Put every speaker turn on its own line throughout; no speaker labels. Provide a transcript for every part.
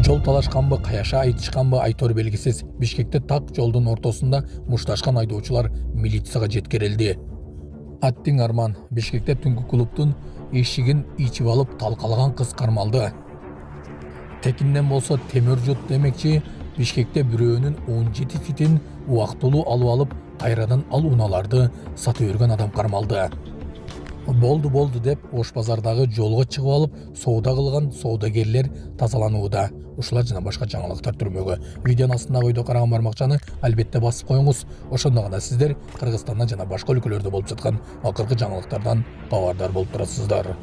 Жол талашканбы, каяша айтышканбы айтор белгисиз. Бишкекте так жолдун ортосунда мушташкан айдоочулар милицияга жеткирилди. Аттин Арман Бишкекте түнкү клубтун эшигин ичип алып талкалаган кыз кармалды. Текинден болсо темир жут демекчи, Бишкекте бирөөнүн 17 фитин убактылуу алып алып, кайрадан ал уналарды сатып өргөн адам кармалды. Болду деп Ош базардагы жолго чыгып алып, соода кылган соодагерлер тазаланууда. Ушулар жана башка жаңылыктар түрмөгө. Видеонун астындагы ойдо караган бармакчаны албетте басып коюңуз. Ошондо гана сиздер Кыргызстанда жана башка өлкөлөрдө болуп жаткан акыркы жаңылыктардан кабардар болуп турасыздар.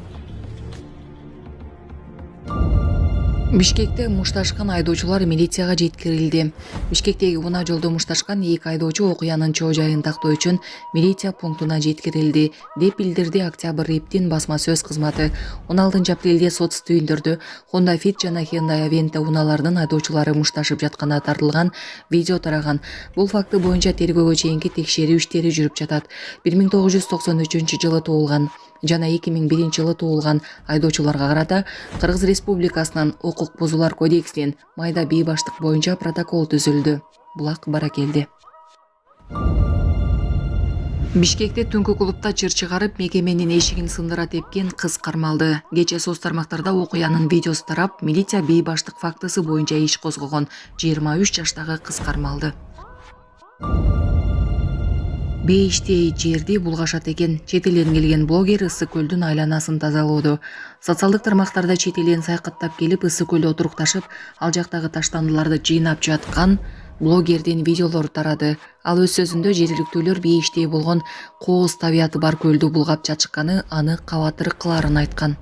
Бишкекте мушташкан айдоочулар милицияга жеткирилди. Бишкектеги унаа жолдо мушташкан 2 айдоочу окуянын чоо жайын тактоо үчүн милиция пунктуна жеткирилди, деп билдирди Октябрь Риптин басма сөз кызматы. 16-апрелде сот түйүндөрдү Honda Fit жана Hyundai Aventa унаалардын айдоочулары мушташып жатканы тартылган видео тараган. Бул факты боюнча тергөөгө чейинки текшерүү иштери жүрүп жатат. 1993-жылы туулган жана 2001-жылы туулган айдоочуларга карата Кыргыз Республикасынын укук бузуулар кодексинин майда бий баштык боюнча протокол түзүлдү. Булак баракелди. Бишкекте түнкү клубта чыр чыгарып, мекеменин эшигин сындыра тепкен кыз кармалды. Кечээ соц тармактарда окуянын видеосу тарап, милиция бий баштык фактысы боюнча иш козгогон. 23 жаштагы кыз кармалды. Бейиштей жерди булгашат экен. Чет элден келген блогер Ысык көлдүн айланасын тазалоодо. Социалдык тармактарда чет элден саякаттап келип Ысык көлдө отурукташып, ал жактагы таштандыларды жыйнап жаткан блогердин видеолору тарады. Ал өз сөзүндө жергиликтүүлөр бейиштей болгон кооз табияты бар көлдү булгап жатышканы аны кабатыр кыларын айткан.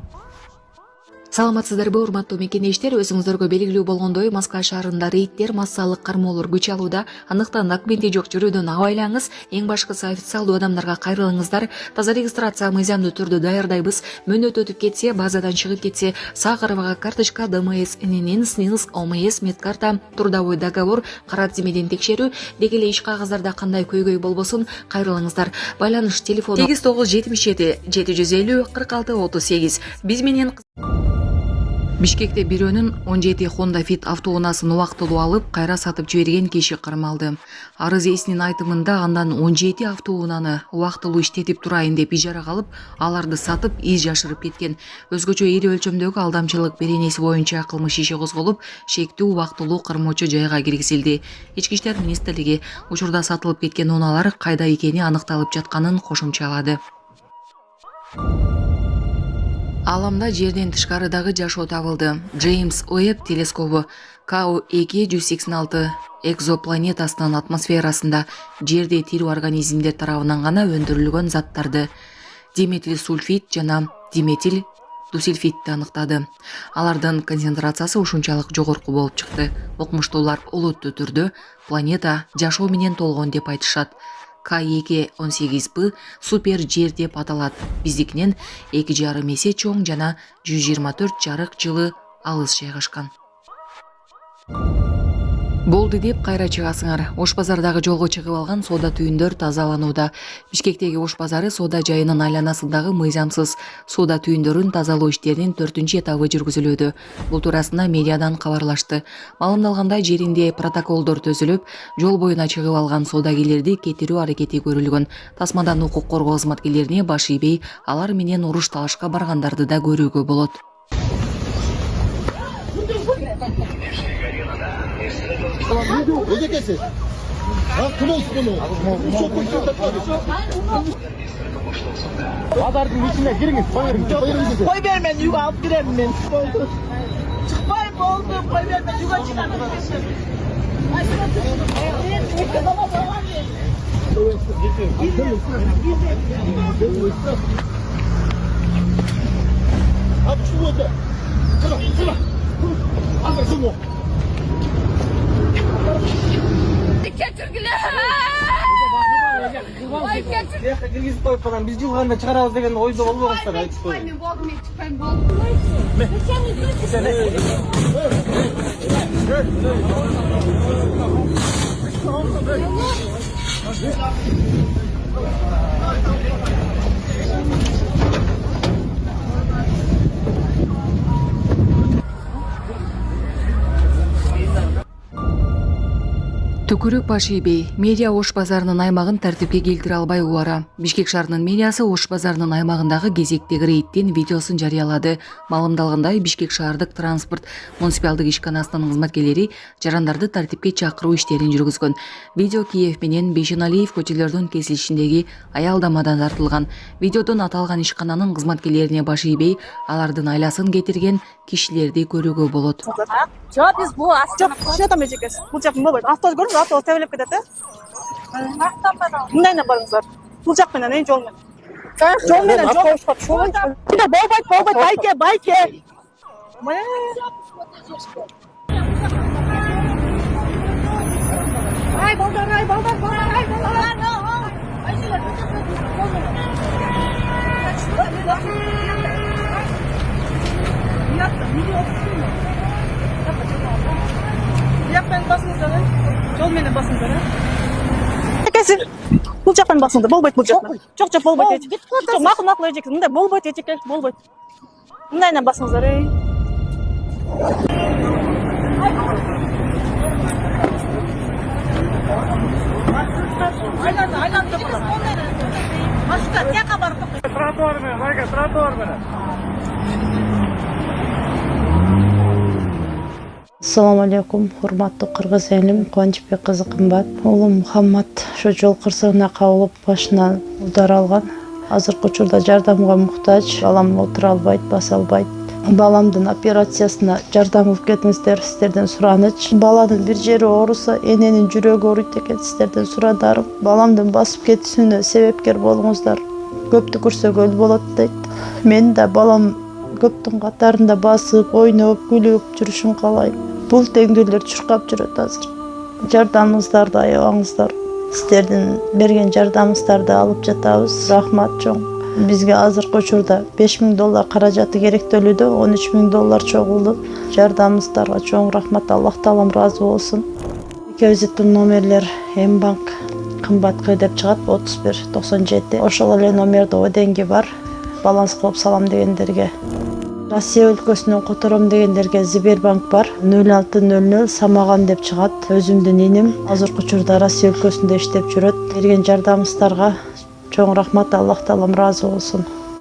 Саламатсыздарбы, урматтуу мекенештер, өзүңүздөргө белгилүү болгондой Москва шаарында рейдтер, массалык кармоолор күч алууда. Андыктан документи жок жүрүүдөн абайлаңыз. Эң башкысы официалдуу адамдарга кайрылыңыздар. Таза регистрация мыйзамдуу түрдө даярдайбыз. Мөөнөт өтүп кетсе, базадан чыгып кетсе, сак арбага карточка, ДМС, ННН, СНИЛС, ОМС, медкарта, трудовой договор, кара тизмеден текшерүү, деги эле иш кагаздарда кандай көйгөй болбосун, кайрылыңыздар. Байланыш телефону 8977 750 46 38. Биз менен Бишкекте бирөөнүн 17 Honda Fit автоунаасын убактылуу алып, кайра сатып жиберген киши кармалды. Арыз ээсинин айтымында андан 17 автоунааны убактылуу иштетип турайын деп ижарага алып, аларды сатып, из жашырып кеткен. Өзгөчө ири өлчөмдөгү алдамчылык беренеси боюнча кылмыш иши козголуп, шектүү убактылуу кармоочу жайга киргизилди. Ички иштер министрлиги учурда сатылып кеткен унаалар кайда экени аныкталып жатканын кошумчалады. Аламда жерден тышкарыдагы жашоо табылды. Джеймс Уэбб телескобу KU-2-186 экзопланетасынын атмосферасында жерде тирүү организмдер тарабынан гана өндүрүлгөн заттарды диметил сульфид жана диметил дусильфидти аныктады. Алардын концентрациясы ушунчалык жогорку болуп чыкты. Окумуштуулар олуттуу түрдө планета жашоо менен толгон деп айтышат. K2-18b супер жер деп аталат. Биздикинен 2,5 эсе чоң жана 124 жарык жылы алыс жайгашкан. Болду деп кайра чыгасыңар. Ош базардагы жолго чыгып алган соода түйүндөр тазаланууда. Бишкектеги Ош базары соода жайынын айланасындагы мыйзамсыз соода түйүндөрүн тазалоо иштеринин 4-этабы жүргүзүлүүдө. Бул туурасында медиадан кабарлашты. Маалымдалгандай, жеринде протоколдор төзүлүп, жол боюна чыгып алган соодагерлерди кетирүү аракети көрүлгөн. Тасмадан укук коргоо кызматкерлерине баш ийбей, алар менен уруш талашка баргандарды да көрүүгө болот.
Pazarın içine girin, koy vermen, yuva alıp girelim ben. Çıkmayın oldu, koy vermen, yuva çıkarım. Abi şu orada. Sıra. Abi şunu. Киргизип коюп калган, биз жылганда чыгарабыз деген ойдо болбогонсуздар, айтып коеюн.
Түкүрүк Башибей медиа Ош базарынын аймагын тартипке келтире албай убара. Бишкек шаарынын медиасы Ош базарынын аймагындагы кезектеги рейдтин видеосун жарыялады. Маалымдалгандай, Бишкек шаардык транспорт муниципалдык ишканасынын кызматкерлери жарандарды тартипке чакыруу иштерин жүргүзгөн. Видео Киев менен Бейшеналиев көчөлөрдүн кесилишиндеги аялдамадан тартылган. Видеодон аталган ишкананын кызматкерлерине Башибей алардын айласын кетирген кишилерди көрүүгө болот.
Жоқ, біз бұл астана.
Что там ежекес? Бұл жақ не болады? Автобус көрдіңіз? Автобус тәуелеп кетеді. Мындайынан барыңыздар. Бұл жақпенен, жолмен. Жолменен, автобусқа болбойт, болбойт, байке. Ай, балдар. Жолменен басыңыздар. Кесіп, бұл жақтан басыңыздар, болбойт бұл жақтан. Жоқ, болбойт. Жоқ, мақұл ежекіз. Мындай болбойт ежекеш, болбойт. Мындайынан басыңыздар. Айланды. Машина, тяқа барып тоқтай. Тротуар менен.
Assalamu alaikum, урматтуу кыргыз элим, Кубанычбек кызы кымбат. Улум Мухаммад ошо жол кырсыгына кабылып, башынан удар алган. Азыркы учурда жардамга муктаж, балам отура албайт, баса албайт. Баламдын операциясына жардам кылып кетиңиздер, сиздерден сураныч. Баланын бир жери ооруса, эненин жүрөгү ооруйт экен, сиздерден сурадарым. Баламдын басып кетүүсүнө себепкер болуңуздар. Көптү көрсөгөл болот дейт. Мен да балам көптүн катарында басып, ойноп, күлүп жүрүшүн каалайм. Бул теңдүүлөр чуркап жүрөт азыр. Жардамыңыздарды аябаңыздар. Сиздердин берген жардамыңыздарды алып жатабыз. Рахмат чоң. Бизге азыркы учурда $5000 каражаты керектөлүүдө, $13,000 чогулду. Жардамыңыздарга чоң рахмат, Аллах таалам ыраазы болсун. Экөөбүздүн номерлер М-банк кымбаткы деп чыгат 3197. Ошол эле номерде оденги бар. Баланс кылып салам дегендерге. Россия өлкөсүнөн котором дегендерге Сбербанк бар. 0600 Самаган деп чыгат. Өзүмдүн иним азыркы учурда Россия өлкөсүндө иштеп жүрөт. Берген жардамыңыздарга чоң рахмат, Аллах таалам ыраазы болсун.